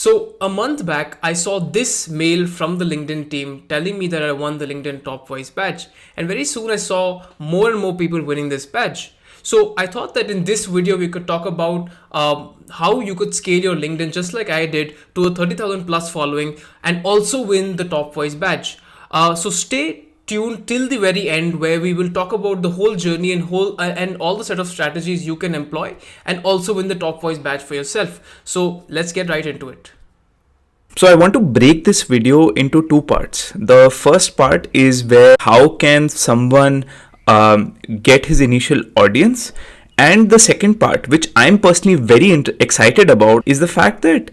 So a month back, I saw this mail from the LinkedIn team telling me that I won the LinkedIn Top Voice badge. And very soon I saw more and more people winning this badge. So I thought that in this video, we could talk about how you could scale your LinkedIn just like I did to a 30,000 plus following and also win the Top Voice badge. So stay tuned till the very end where we will talk about the whole journey and all the set of strategies you can employ and also win the Top Voice badge for yourself. So let's get right into it. So I want to break this video into two parts. The first part is where how can someone get his initial audience, and the second part, which I'm personally very excited about, is the fact that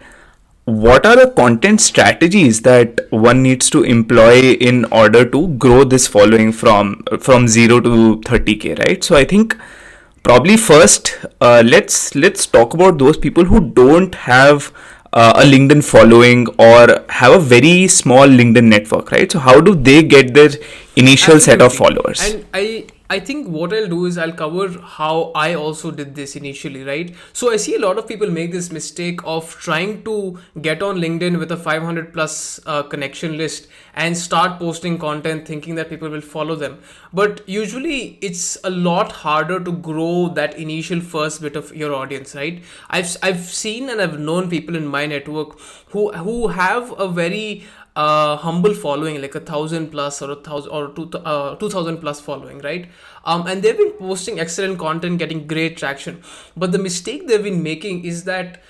what are the content strategies that one needs to employ in order to grow this following from 0 to 30k, right? So I think probably first let's talk about those people who don't have a LinkedIn following or have a very small LinkedIn network, right? So how do they get their initial set of followers? And I think what I'll do is I'll cover how I also did this initially, right? So I see a lot of people make this mistake of trying to get on LinkedIn with a 500 plus connection list and start posting content thinking that people will follow them. But usually it's a lot harder to grow that initial first bit of your audience, right? I've seen and I've known people in my network who have a very humble following, like 1,000 plus or 1,000 or 2,000 plus following, right? And they've been posting excellent content, getting great traction. But the mistake they've been making is that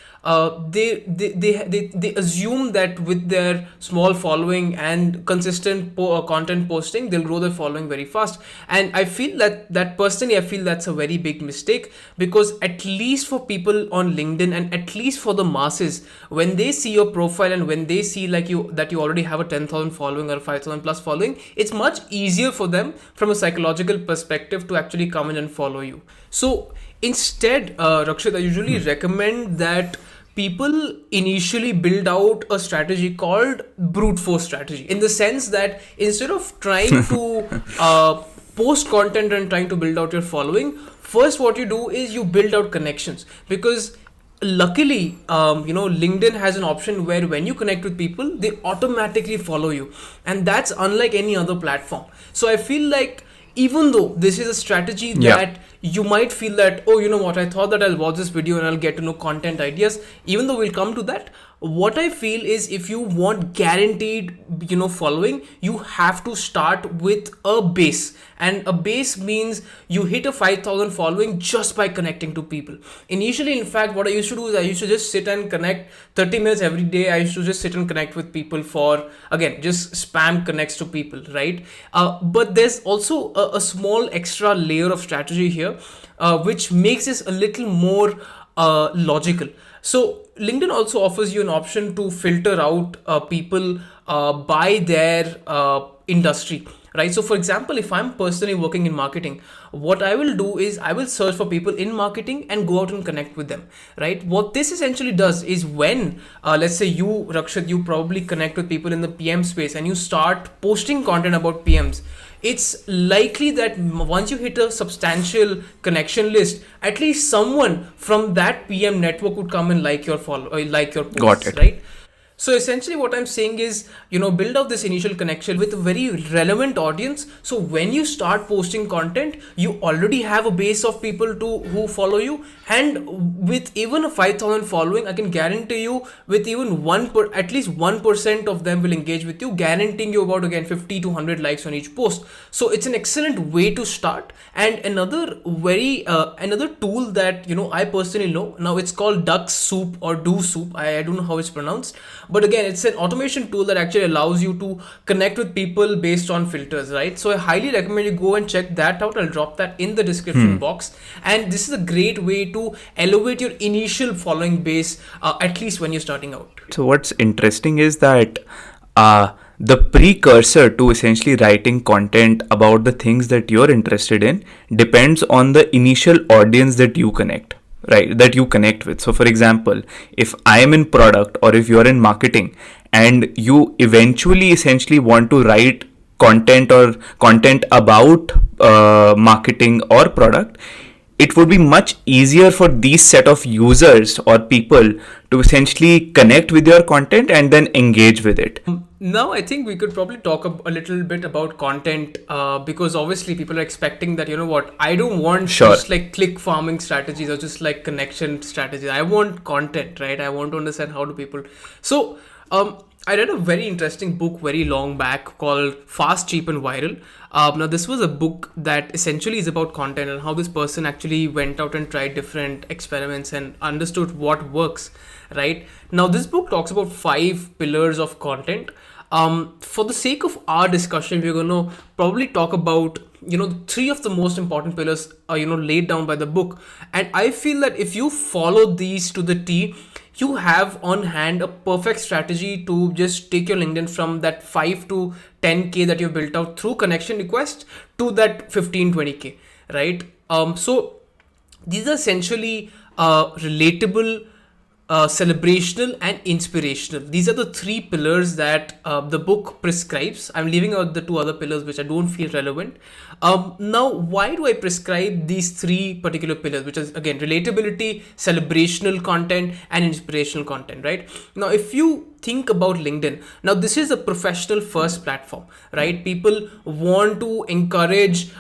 they assume that with their small following and consistent content posting, they'll grow their following very fast. And I feel that personally, I feel that's a very big mistake, because at least for people on LinkedIn and at least for the masses, when they see your profile and when they see that you already have a 10,000 following or 5,000 plus following, it's much easier for them from a psychological perspective to actually come in and follow you. So instead, Rakshit, I usually recommend that people initially build out a strategy called brute force strategy, in the sense that instead of trying to post content and trying to build out your following, first what you do is you build out connections. Because luckily, LinkedIn has an option where when you connect with people, they automatically follow you, and that's unlike any other platform. So I feel like even though this is a strategy that you might feel that, oh, you know what, I thought that I'll watch this video and I'll get to know content ideas, even though we'll come to that, what I feel is if you want guaranteed, following, you have to start with a base. And a base means you hit a 5,000 following just by connecting to people. Initially, in fact, what I used to do is I used to just sit and connect 30 minutes every day. I used to just sit and connect with people for, again, just spam connects to people, right? But there's also a small extra layer of strategy here, which makes this a little more logical. So LinkedIn also offers you an option to filter out people by their industry, right? So for example, if I'm personally working in marketing, what I will do is I will search for people in marketing and go out and connect with them, right? What this essentially does is when, let's say you, Rakshit, you probably connect with people in the PM space and you start posting content about PMs, it's likely that once you hit a substantial connection list, at least someone from that PM network would come and like your posts. Got it. Right? So essentially what I'm saying is, build out this initial connection with a very relevant audience. So when you start posting content, you already have a base of people who follow you. And with even a 5,000 following, I can guarantee you with even at least 1% of them will engage with you, guaranteeing you about, again, 50 to 100 likes on each post. So it's an excellent way to start. And another tool that, I personally know, now it's called Duck Soup or Do Soup. I don't know how it's pronounced. But again, it's an automation tool that actually allows you to connect with people based on filters, right? So I highly recommend you go and check that out. I'll drop that in the description box. And this is a great way to elevate your initial following base, at least when you're starting out. So what's interesting is that the precursor to essentially writing content about the things that you're interested in depends on the initial audience that you connect. Right, that you connect with. So for example, if I am in product or if you're in marketing and you eventually essentially want to write content about marketing or product, it would be much easier for these set of users or people to essentially connect with your content and then engage with it. Now, I think we could probably talk a little bit about content because obviously people are expecting that, you know what, I don't want Sure. just like click farming strategies or just like connection strategies. I want content, right? I want to understand how do people. So, I read a very interesting book very long back called Fast, Cheap and Viral. Now, this was a book that essentially is about content and how this person actually went out and tried different experiments and understood what works, right? Now, this book talks about 5 pillars of content. For the sake of our discussion, we're going to probably talk about, you know, 3 of the most important pillars are, you know, laid down by the book. And I feel that if you follow these to the T, you have on hand a perfect strategy to just take your LinkedIn from that 5 to 10K that you've built out through connection requests to that 15-20K, right? So these are essentially relatable, celebrational and inspirational. These are the 3 pillars that the book prescribes. I'm leaving out the 2 other pillars which I don't feel relevant. Now, why do I prescribe these 3 particular pillars, which is again relatability, celebrational content and inspirational content, right? Now, if you think about LinkedIn, now this is a professional first platform, right? People want to encourage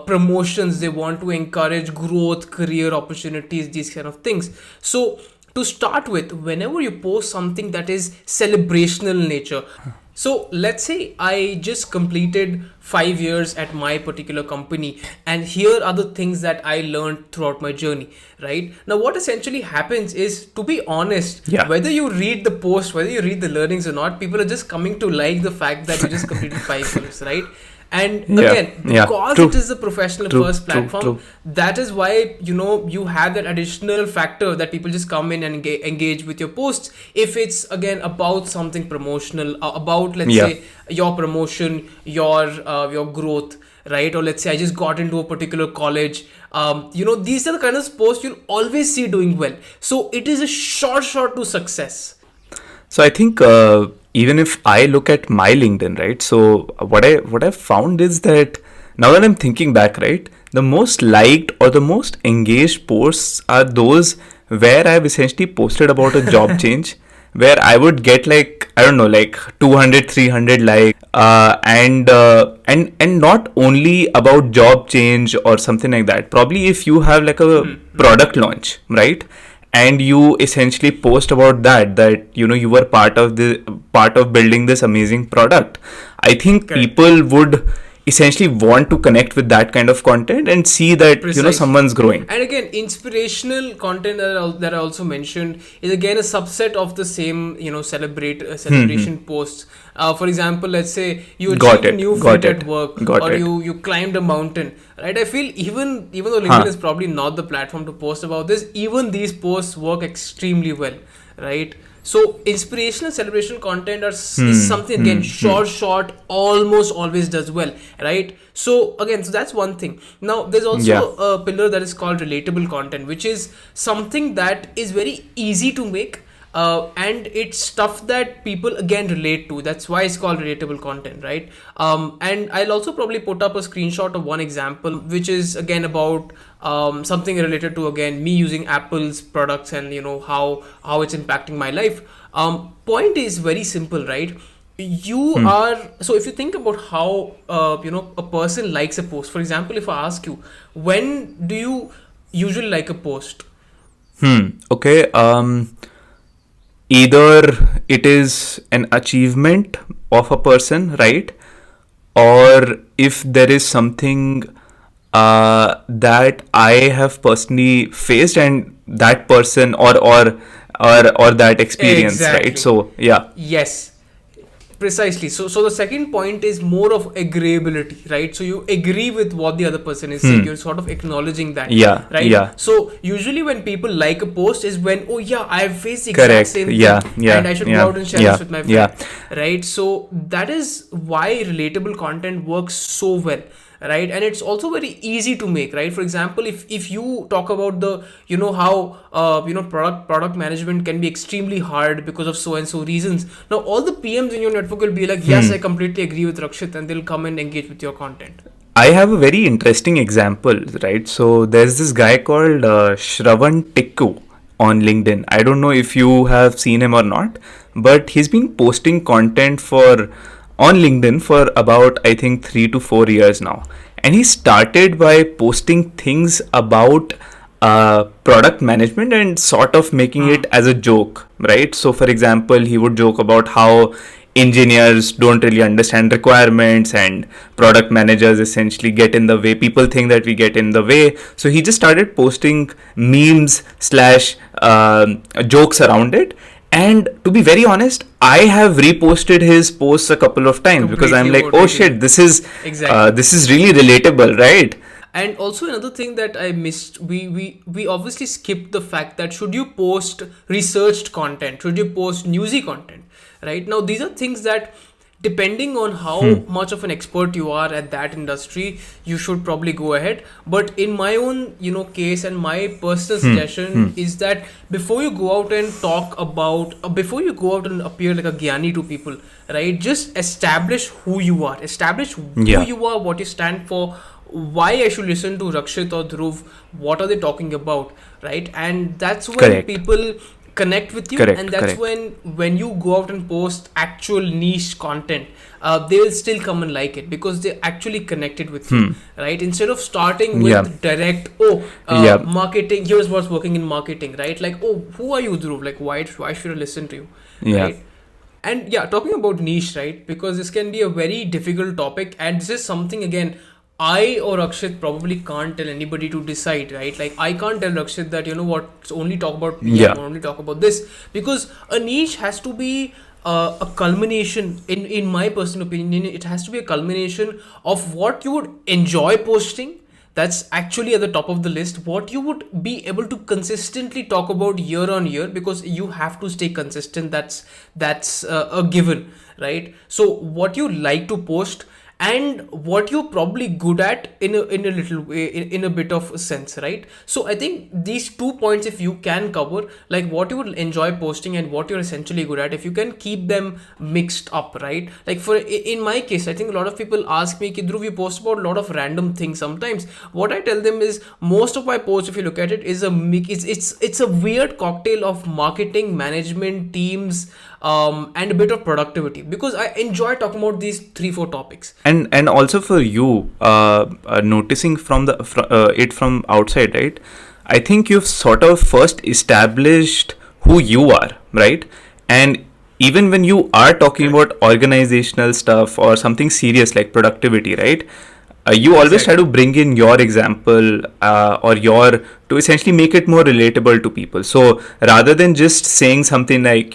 promotions, they want to encourage growth, career opportunities, these kind of things. So to start with, whenever you post something that is celebrational in nature, so let's say I just completed 5 years at my particular company, and here are the things that I learned throughout my journey, right? Now, what essentially happens is, to be honest, Yeah. whether you read the post, whether you read the learnings or not, people are just coming to like the fact that you just completed 5 years, right? And Yeah. again, Yeah. because True. it is a professional True, first true, platform, true. that is why, you know, you have that additional factor that people just come in and engage with your posts. If it's again about something promotional, about, let's Yeah. say, your promotion, your growth, right? Or let's say I just got into a particular college. You know, these are the kind of posts you'll always see doing well. So it is a short to success. So I think even if I look at my LinkedIn, right? So what I found is that now that I'm thinking back, right, the most liked or the most engaged posts are those where I've essentially posted about a job change, where I would get like, I don't know, like 200, 300 likes, and not only about job change or something like that. Probably if you have like a product launch, right? And you essentially post about that you know you were part of building this amazing product. I think Correct. people would essentially want to connect with that kind of content and see that you know Precisely. someone's growing. And again, inspirational content that I also mentioned is again a subset of the same, you know, celebration posts. For example, let's say you Got achieved a it, new got feat at it, work, got or it. you climbed a mountain, right? I feel even though LinkedIn is probably not the platform to post about this, even these posts work extremely well, right? So inspirational celebrational content is something again short almost always does well, right? So again, so that's one thing. Now there's also Yeah. a pillar that is called relatable content, which is something that is very easy to make, and it's stuff that people again relate to. That's why it's called relatable content, right? And I'll also probably put up a screenshot of one example, which is again about something related to again me using Apple's products and you know how it's impacting my life. Point is very simple, right? You are, so if you think about how you know a person likes a post. For example, if I ask you, when do you usually like a post? Okay. Either it is an achievement of a person, right? Or if there is something that I have personally faced and that person or that experience, Exactly. right? So yeah. Yes, precisely. So the second point is more of agreeability, right? So you agree with what the other person is saying. You're sort of acknowledging that, Yeah, right? yeah. So usually when people like a post is when, oh yeah, I have faced the Correct. exact same thing, Yeah, and I should yeah, go out and share yeah, this with my friend, yeah. right? So that is why relatable content works so well, right? And it's also very easy to make, right? For example, if you talk about the, you know, how you know product management can be extremely hard because of so and so reasons. Now all the PMs in your network will be like, yes, I completely agree with Rakshit, and they'll come and engage with your content. I have a very interesting example, right? So there's this guy called Shravan Tikku on LinkedIn. I don't know if you have seen him or not, but he's been posting content for on LinkedIn for about, I think, 3 to 4 years now. And he started by posting things about product management and sort of making it as a joke, right? So, for example, he would joke about how engineers don't really understand requirements and product managers essentially get in the way. People think that we get in the way. So he just started posting memes slash jokes around it. And to be very honest, I have reposted his posts a couple of times because I'm Completely like, oh what shit, exactly. this is really relatable, right? And also another thing that I missed, we obviously skipped the fact that should you post researched content, should you post newsy content, right? Now these are things that depending on how much of an expert you are at that industry, you should probably go ahead. But in my own, case and my personal suggestion is that before you go out and talk about, before you go out and appear like a gyani to people, right? Just establish who you are, establish who Yeah. you are, what you stand for, why I should listen to Rakshit or Dhruv, what are they talking about, right? And that's when Correct. people connect with you, Correct, and that's correct. when you go out and post actual niche content, they will still come and like it because they actually connected with you, right? Instead of starting with Yeah. direct, Yeah. marketing, here's what's working in marketing, right? Like, oh, who are you, Dhruv? Like, why should I listen to you, Yeah. right? And yeah, talking about niche, right? Because this can be a very difficult topic, and this is something, again, I or Rakshit probably can't tell anybody to decide, right? Like, I can't tell Rakshit that, only talk about PM Yeah. or only talk about this, because a niche has to be a culmination, in my personal opinion, it has to be a culmination of what you would enjoy posting. That's actually at the top of the list. What you would be able to consistently talk about year on year, because you have to stay consistent. That's a given, right? So what you like to post, and what you're probably good at in a little way, in a bit of a sense, right? So I think these 2 points, if you can cover, like what you would enjoy posting and what you're essentially good at, if you can keep them mixed up, right? Like, in my case, I think a lot of people ask me, Ki, Dhruv, you post about a lot of random things sometimes. What I tell them is, most of my posts, if you look at it, is a mix. It's a weird cocktail of marketing, management, teams, and a bit of productivity, because I enjoy talking about these 3-4 topics. And also for you, noticing from it from outside, right? I think you've sort of first established who you are, right? And even when you are talking about organizational stuff or something serious like productivity, right? You always try to bring in your example, or your, to essentially make it more relatable to people. So rather than just saying something like,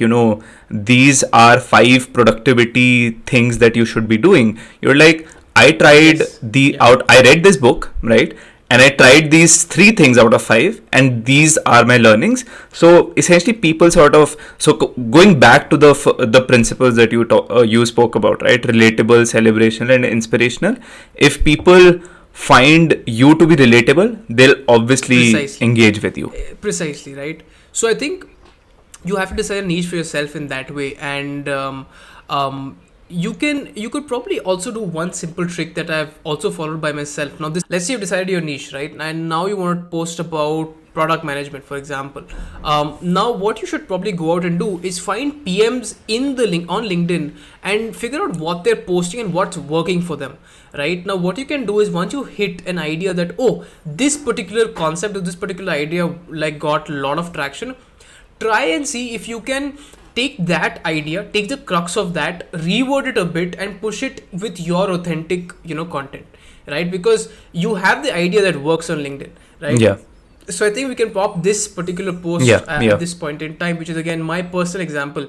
these are 5 productivity things that you should be doing, you're like, I tried Yes. the Yeah. out I read this book, right? And I tried these 3 things out of 5, and these are my learnings. So essentially, people sort of, going back to the principles that you spoke about, right? Relatable, celebration, and inspirational. If people find you to be relatable, they'll obviously Precisely. engage with you. Precisely, right? So I think you have to decide a niche for yourself in that way, and you could probably also do one simple trick that I've also followed by myself. Now, this, let's say you've decided your niche, right? And now you want to post about product management, for example. Now what you should probably go out and do is find PMs in the link on LinkedIn and figure out what they're posting and what's working for them, right? Now what you can do is, once you hit an idea that, oh, this particular concept or this particular idea like got a lot of traction, try and see if you can take that idea, take the crux of that, reword it a bit, and push it with your authentic, content, right? Because you have the idea that works on LinkedIn, right? Yeah. So I think we can pop this particular post Yeah. at this point in time, which is again my personal example.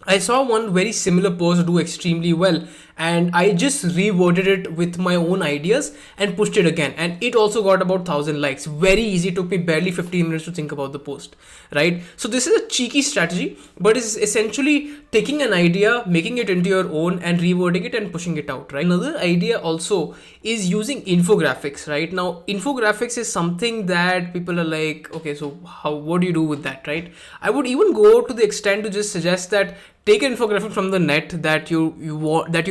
I saw one very similar post do extremely well, and I just reworded it with my own ideas and pushed it again, and it also got about 1,000 likes. Very easy, took me barely 15 minutes to think about the post, right? So this is a cheeky strategy, but it's essentially taking an idea, making it into your own, and rewording it and pushing it out, right? Another idea also is using infographics, right? Now infographics is something that people are like, okay, so what do you do with that, right? I would even go to the extent to just suggest that take an infographic from the net that you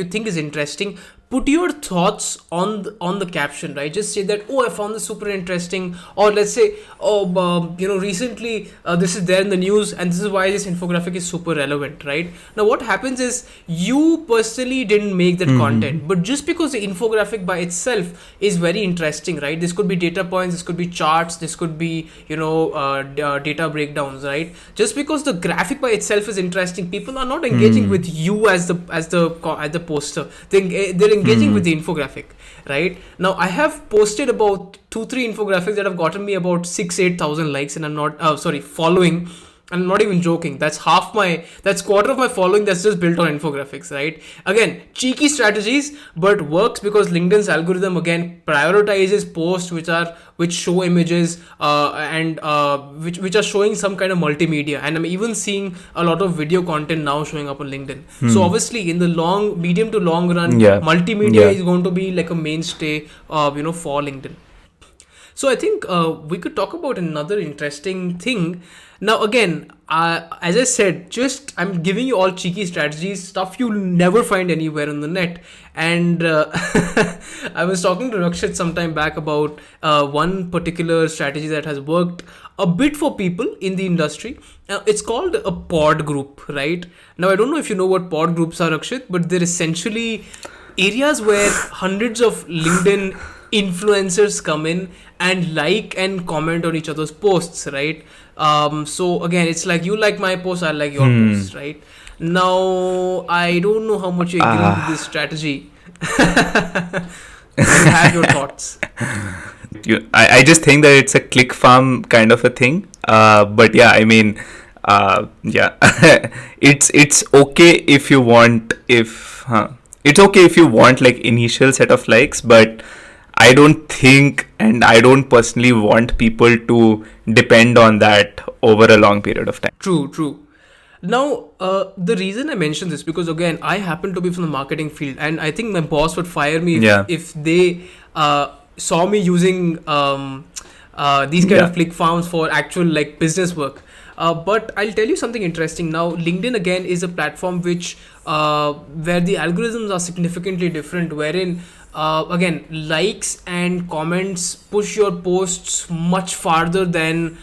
think is interesting, put your thoughts on the caption, right? Just say that, oh, I found this super interesting, or let's say, oh, recently this is there in the news, and this is why this infographic is super relevant, right? Now, what happens is you personally didn't make that content, but just because the infographic by itself is very interesting, right? This could be data points, this could be charts, this could be data breakdowns, right? Just because the graphic by itself is interesting, people are not engaging with you as the poster. They're engaging with the infographic, right? Now, I have posted about 2-3 infographics that have gotten me about 6,000-8,000 likes, and I'm not following. I'm not even joking. That's quarter of my following that's just built on infographics, right? Again, cheeky strategies, but works because LinkedIn's algorithm again prioritizes posts which show images and which are showing some kind of multimedia. And I'm even seeing a lot of video content now showing up on LinkedIn. So obviously, in the medium to long run, multimedia is going to be like a mainstay, for LinkedIn. So I think we could talk about another interesting thing. Now, again, as I said, I'm giving you all cheeky strategies, stuff you'll never find anywhere on the net. And I was talking to Rakshit some time back about one particular strategy that has worked a bit for people in the industry. It's called a pod group, right? Now, I don't know if you know what pod groups are, Rakshit, but they're essentially areas where hundreds of LinkedIn influencers come in and like and comment on each other's posts, right? So again, it's like you like my post, I like your post, right? Now, I don't know how much you agree with this strategy. You have your thoughts. I just think that it's a click farm kind of a thing. But yeah, I mean, it's okay if you want it's okay if you want like initial set of likes, but I don't think, and I don't personally want people to depend on that over a long period of time. True. Now, the reason I mention this, because again, I happen to be from the marketing field, and I think my boss would fire me if they saw me using these kind of click farms for actual like business work. But I'll tell you something interesting. Now, LinkedIn again is a platform which where the algorithms are significantly different, wherein again, likes and comments push your posts much farther than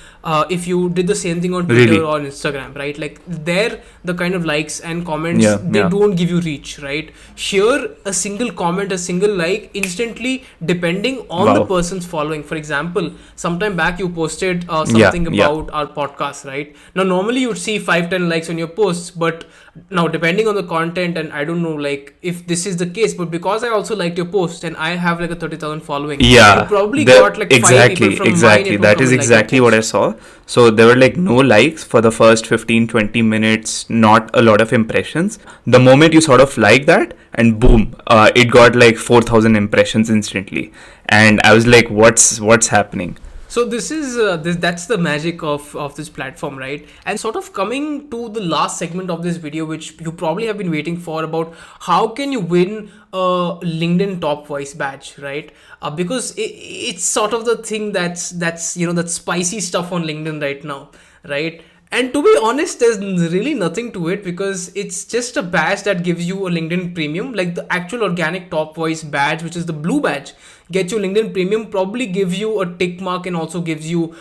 if you did the same thing on Twitter or Instagram, right? Like there, the kind of likes and comments, they don't give you reach, right? Here, a single comment, a single like, instantly, depending on the person's following. For example, sometime back you posted something about our podcast, right? Now, normally you'd see 5-10 likes on your posts, but now depending on the content, and I don't know like if this is the case, but because I also liked your post and I have like a 30,000 following, you probably got like 5 people from my network. That is exactly what I saw. So there were like no likes for the first 15-20 minutes, not a lot of impressions. The moment you sort of like that, and boom, it got like 4,000 impressions instantly, and I was like, what's happening? So this is that's the magic of this platform, right? And sort of coming to the last segment of this video, which you probably have been waiting for, about how can you win a LinkedIn top voice badge, right? Because it's sort of the thing that's that spicy stuff on LinkedIn right now, right? And to be honest, there's really nothing to it, because it's just a badge that gives you a LinkedIn premium. Like the actual organic top voice badge, which is the blue badge, gets you LinkedIn premium, probably gives you a tick mark, and also gives you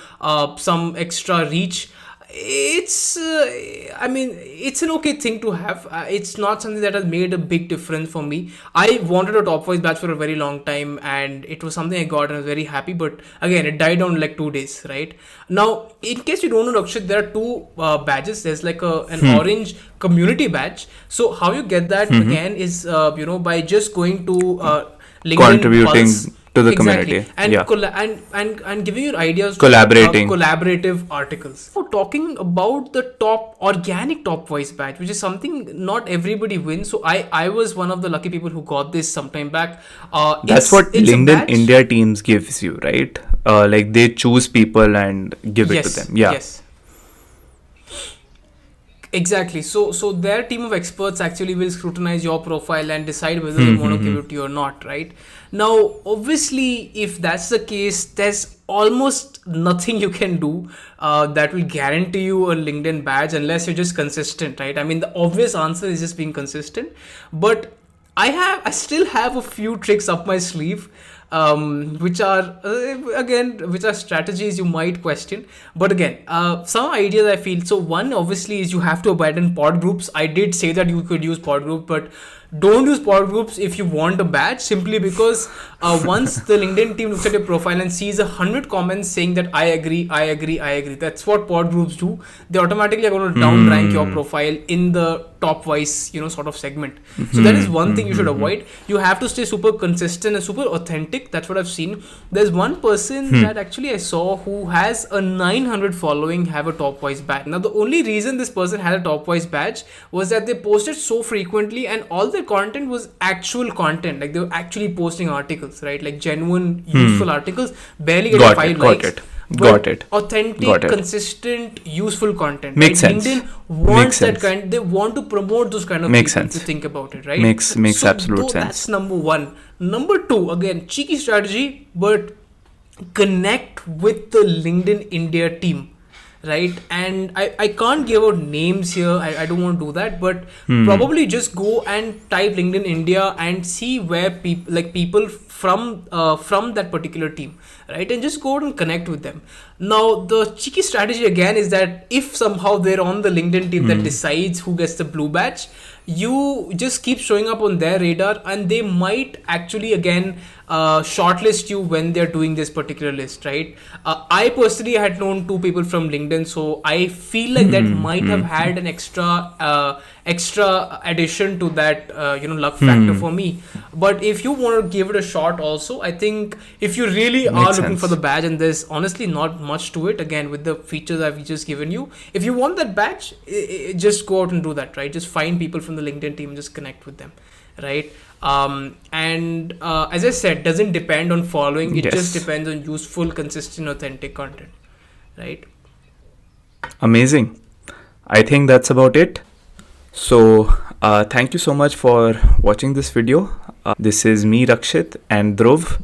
some extra reach. It's it's an okay thing to have. It's not something that has made a big difference for me. I wanted a top voice badge for a very long time, and it was something I got and I was very happy, but again, it died down in like 2 days, right? Now, in case you don't know, Rakshit, there are two badges. There's like an orange community badge. So how you get that again is by just going to LinkedIn contributing Pulse, to the community, and and giving you ideas, collaborating, collaborative articles. So talking about the top organic top voice badge, which is something not everybody wins. So I was one of the lucky people who got this sometime back. That's what LinkedIn India teams gives you, right? Like they choose people and give it to them. Yes. Exactly. So their team of experts actually will scrutinize your profile and decide whether they want to give it to you or not, right? Now, obviously, if that's the case, there's almost nothing you can do that will guarantee you a LinkedIn badge unless you're just consistent, right? I mean, the obvious answer is just being consistent. But I still have a few tricks up my sleeve, which are which are strategies you might question. But again, some ideas I feel. So one obviously is you have to abandon pod groups. I did say that you could use pod group, but don't use pod groups if you want a badge, simply because once the LinkedIn team looks at your profile and sees 100 comments saying that I agree, I agree, I agree, that's what pod groups do. They automatically are going to down rank your profile in the top wise, sort of segment. So that is one thing you should avoid. You have to stay super consistent and super authentic. That's what I've seen. There's one person that actually I saw who has a 900 following, have a top wise badge. Now the only reason this person had a top wise badge was that they posted so frequently and all their content was actual content. Like they were actually posting articles, right? Like genuine, useful articles, barely getting 5 likes. Got it. Authentic, consistent, useful content. Makes right? sense. LinkedIn wants Makes that kind. They want to promote those kind of Makes people. sense. To think about it, right? Makes absolute sense. That's number one. Number two, again, cheeky strategy, but connect with the LinkedIn India team, right? And I can't give out names here. I don't want to do that, but probably just go and type LinkedIn India and see where people from that particular team, right? And just go out and connect with them. Now the cheeky strategy again is that if somehow they're on the LinkedIn team that decides who gets the blue badge, you just keep showing up on their radar and they might actually again shortlist you when they're doing this particular list, right? I personally had known 2 people from LinkedIn, so I feel like that might have had an extra addition to that luck factor for me. But if you want to give it a shot also, I think if you really are looking for the badge, and there's honestly not much to it, again with the features I've just given you, if you want that badge, just go out and do that, right? Just find people from the LinkedIn team, just connect with them, right? And as I said, doesn't depend on following, it just depends on useful, consistent, authentic content, right? Amazing. I think that's about it. So thank you so much for watching this video. This is me, Rakshit, and Dhruv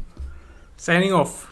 Signing off.